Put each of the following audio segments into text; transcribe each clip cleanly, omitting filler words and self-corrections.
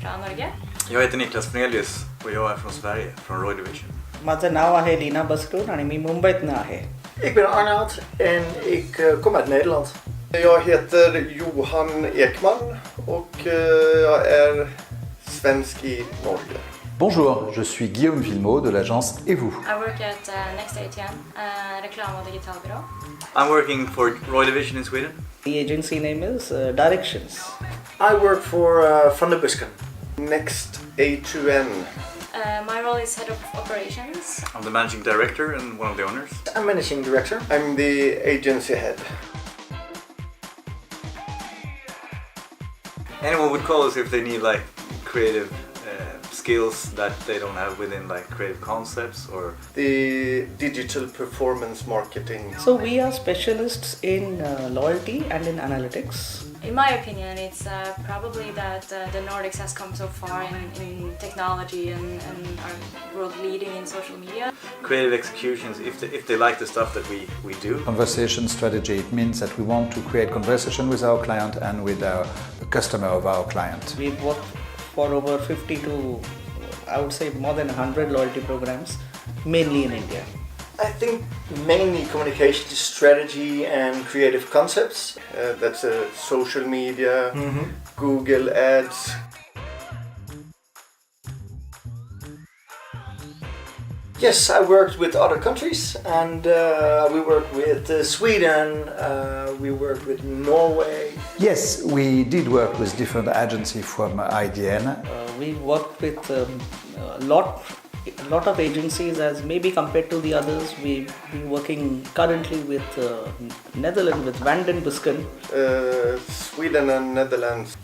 från Norge. Jag heter Niklas Fnelius och jag är från Sverige, från Roy Division. माझं नाव आहे लीना बस्टूर आणि मी मुंबईतनं आहे. Ik ben Arnoud en ik kom uit Nederland. Jag heter Johan Ekman och jag är svensk i Norge. Bonjour, je suis Guillaume Villemot de l'agence Et vous. I work at Next ATM, reklam- och digitalbyrå. I'm working for Roy Division in Sweden. The agency name is Directions. I work for Van der Busken. Next A2N. My role is head of operations. I'm the managing director and one of the owners. I'm managing director. I'm the agency head. Anyone would call us if they need like creative skills that they don't have within like creative concepts or The digital performance marketing. So we are specialists in loyalty and in analytics. In my opinion, it's probably that the Nordics has come so far in technology and are world leading in social media. creative executions if they like the stuff that we do. Conversation strategy, it means that we want to create conversation with our client and with the customer of our client. We've worked for over 50 to, I would say, more than 100 loyalty programs, mainly in India. I think mainly communication strategy and creative concepts. That's social media, Google Ads. Yes, I worked with other countries and we worked with Sweden, we worked with Norway. Yes, we did work with different agencies from IDN. We worked with a lot of agencies, as maybe compared to the others. We've been working currently with Netherlands, with Van den Busken. Sweden and Netherlands.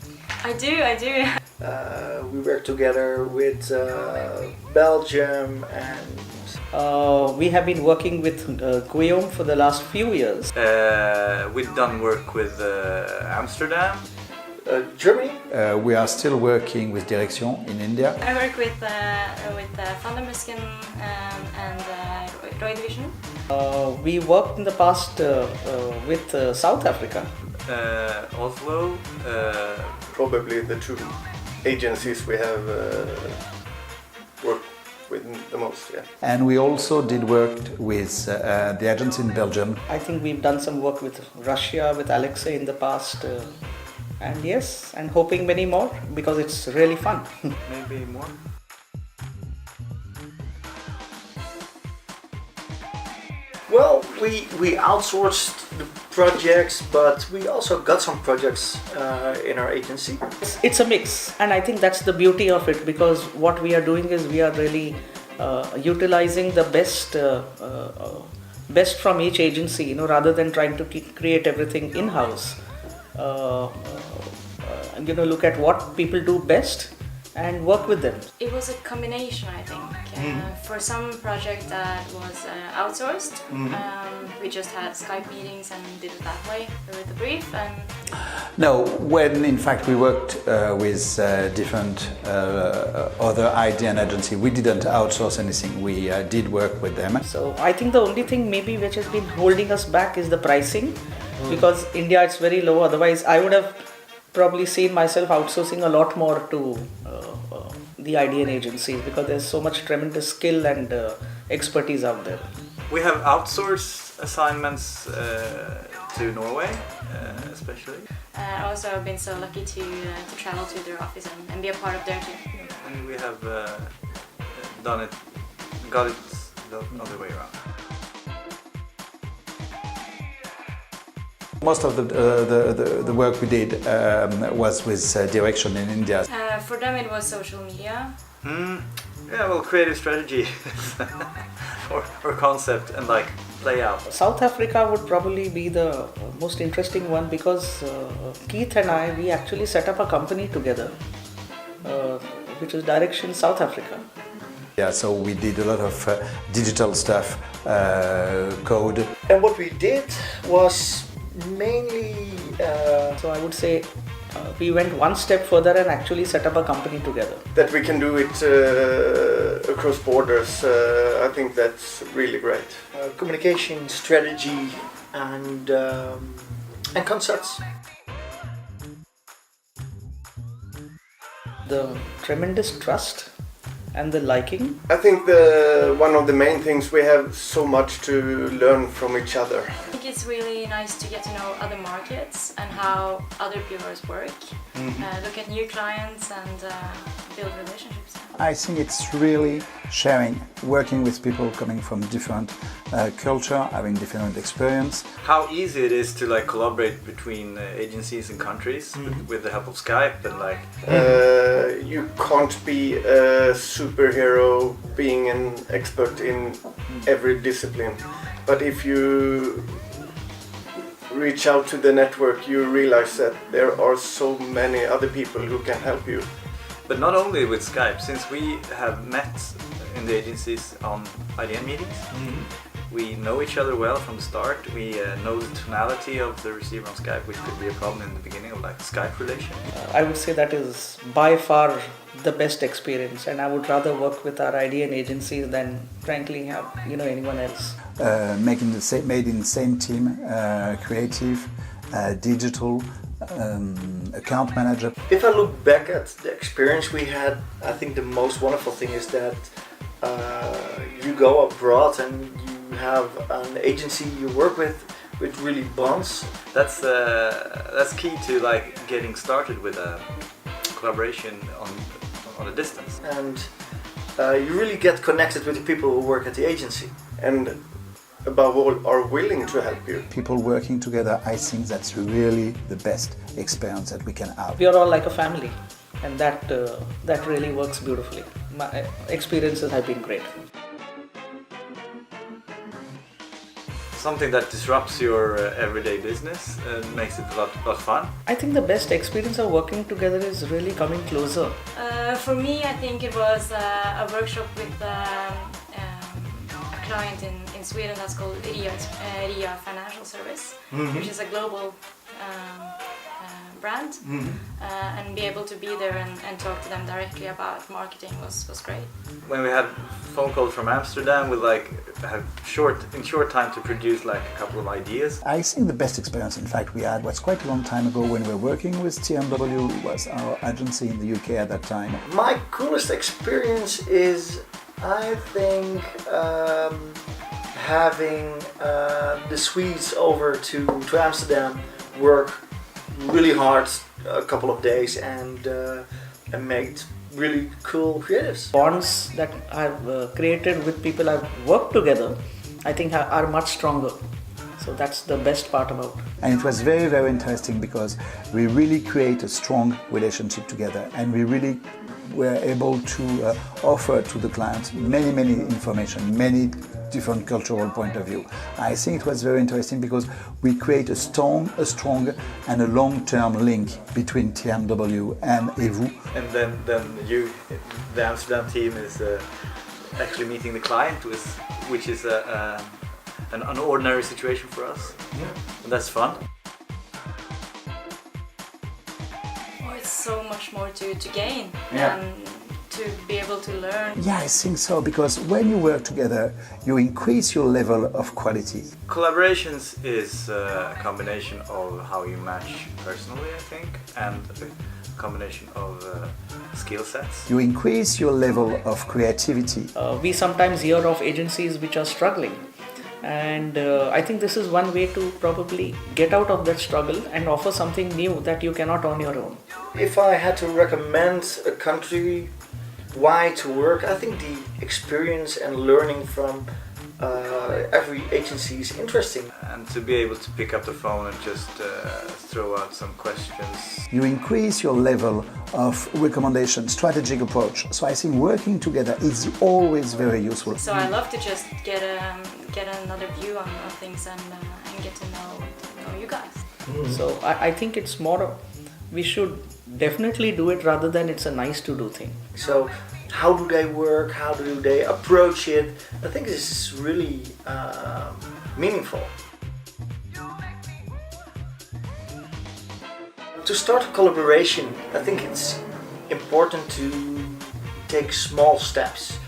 I do. We worked together with Belgium and We have been working with Guillaume for the last few years. We've done work with Amsterdam. Germany. We are still working with Direction in India. I work with Van der Busken and Roy Division. We worked in the past with South Africa. Oslo. Probably the two agencies we have worked with the most. Yeah. And we also did work with the agency in Belgium. I think we've done some work with Russia, with Alexei in the past. And yes, and hoping many more because it's really fun. Maybe more. Well, we outsourced the projects, but we also got some projects in our agency. It's a mix, and I think that's the beauty of it, because what we are doing is we are really utilizing the best from each agency, rather than trying to create everything in-house. And look at what people do best and work with them. It was a combination, I think. For some project that was outsourced, we just had Skype meetings and did it that way with the brief. And No, when in fact we worked with different other IDN agency, we didn't outsource anything. We did work with them. So I think the only thing maybe which has been holding us back is the pricing, because India it's very low. Otherwise, I would have probably seen myself outsourcing a lot more to the IDN agencies, because there's so much tremendous skill and expertise out there. We have outsourced assignments to Norway, especially. also, I've been so lucky to travel to their office and be a part of their team. And we have got it the other way around. Most of the work we did was with Direction in India. For them, it was social media. Yeah, well, creative strategy or concept and like play out. South Africa would probably be the most interesting one, because Keith and I, we actually set up a company together, which is Direction South Africa. Yeah, so we did a lot of digital stuff, code. And what we did was mainly So I would say we went one step further and actually set up a company together. That we can do it across borders. I think that's really great. communication strategy and concepts. The tremendous trust and the liking. I think one of the main things, we have so much to learn from each other. I think it's really nice to get to know other markets and how other bureaus work, look at new clients and build relationships. I think it's really sharing, working with people coming from different culture, having different experience. How easy it is to like collaborate between agencies and countries with the help of Skype and like. You can't be a superhero being an expert in every discipline, but if you reach out to the network, you realize that there are so many other people who can help you. But not only with Skype, since we have met in the agencies on IDN meetings, we know each other well from the start. We know the tonality of the receiver on Skype, which could be a problem in the beginning of like Skype relation. I would say that is by far the best experience, and I would rather work with our IDN agencies than frankly have anyone else. Made in the same team, creative, digital, account manager. If I look back at the experience we had, I think the most wonderful thing is that you go abroad and you have an agency you work with really bonds. That's key to like getting started with a collaboration on a distance. And you really get connected with the people who work at the agency. And above all, are willing to help you. People working together, I think that's really the best experience that we can have. We are all like a family, and that really works beautifully. My experiences have been great. Something that disrupts your everyday business and makes it a lot fun. I think the best experience of working together is really coming closer. For me, I think it was a workshop with a client in Sweden that's called RIA Financial Service, which is a global brand, and be able to be there and talk to them directly about marketing was great. When we had phone calls from Amsterdam, we like had in short time to produce like a couple of ideas. I think the best experience, in fact, we had was quite a long time ago when we were working with TMW, was our agency in the UK at that time. My coolest experience is, I think, having the Swedes over to Amsterdam work really hard a couple of days and made really cool creatives. Bonds that I've created with people I've worked together, I think are much stronger. So that's the best part about it. And it was very, very interesting because we really create a strong relationship together, and we really were able to offer to the clients many information, many different cultural point of view. I think it was very interesting because we create a strong and a long-term link between TMW and EVU. And then the Amsterdam team is actually meeting the client, which is an unordinary situation for us. And that's fun. Oh, it's so much more to gain Yeah. and to be able to learn. Yeah, I think so, because when you work together, you increase your level of quality. Collaborations is a combination of how you match personally, I think, and a combination of skill sets. You increase your level of creativity. We sometimes hear of agencies which are struggling, and I think this is one way to probably get out of that struggle and offer something new that you cannot on your own. If I had to recommend a country why to work, I think the experience and learning from every agency is interesting. And to be able to pick up the phone and just throw out some questions. You increase your level of recommendation, strategic approach. So I think working together is always very useful. So I love to just get another view on things and get to know you guys. So I think it's more, we should definitely do it rather than it's a nice to do thing. So how do they work? How do they approach it? I think this is really meaningful. To start a collaboration, I think it's important to take small steps.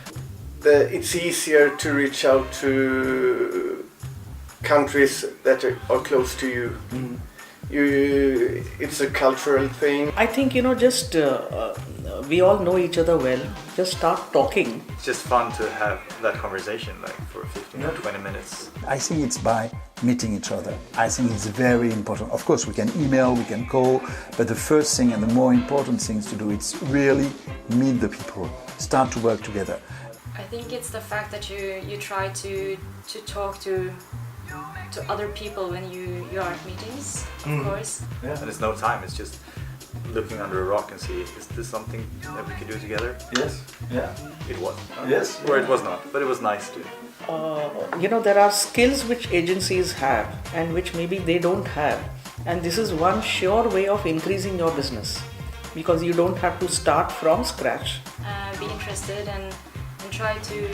It's easier to reach out to countries that are close to you. It's a cultural thing. I think, just we all know each other well. Just start talking. It's just fun to have that conversation, like for 15 or 20 minutes. I think it's by meeting each other. I think it's very important. Of course, we can email, we can call, but the first thing and the more important things to do is really meet the people, start to work together. I think it's the fact that you try to talk to other people when you are at meetings, of course. And there's no time, it's just looking under a rock and see, is this something that we could do together? Yes. Yeah. It was. Yes. Or it was not, but it was nice to. There are skills which agencies have and which maybe they don't have. And this is one sure way of increasing your business, because you don't have to start from scratch. Be interested and try to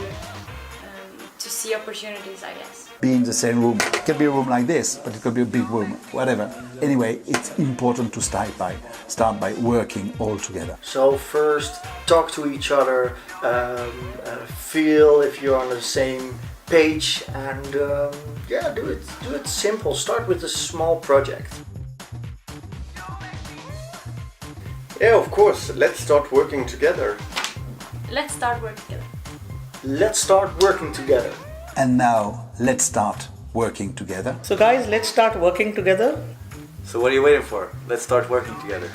see opportunities, I guess. Be in the same room. It can be a room like this, but it could be a big room, whatever. Anyway, it's important to start by working all together. So first, talk to each other, feel if you're on the same page, and do it simple. Start with a small project. Yeah, of course. Let's start working together. Let's start working together. Let's start working together. And now, let's start working together. So guys, let's start working together. So what are you waiting for? Let's start working together.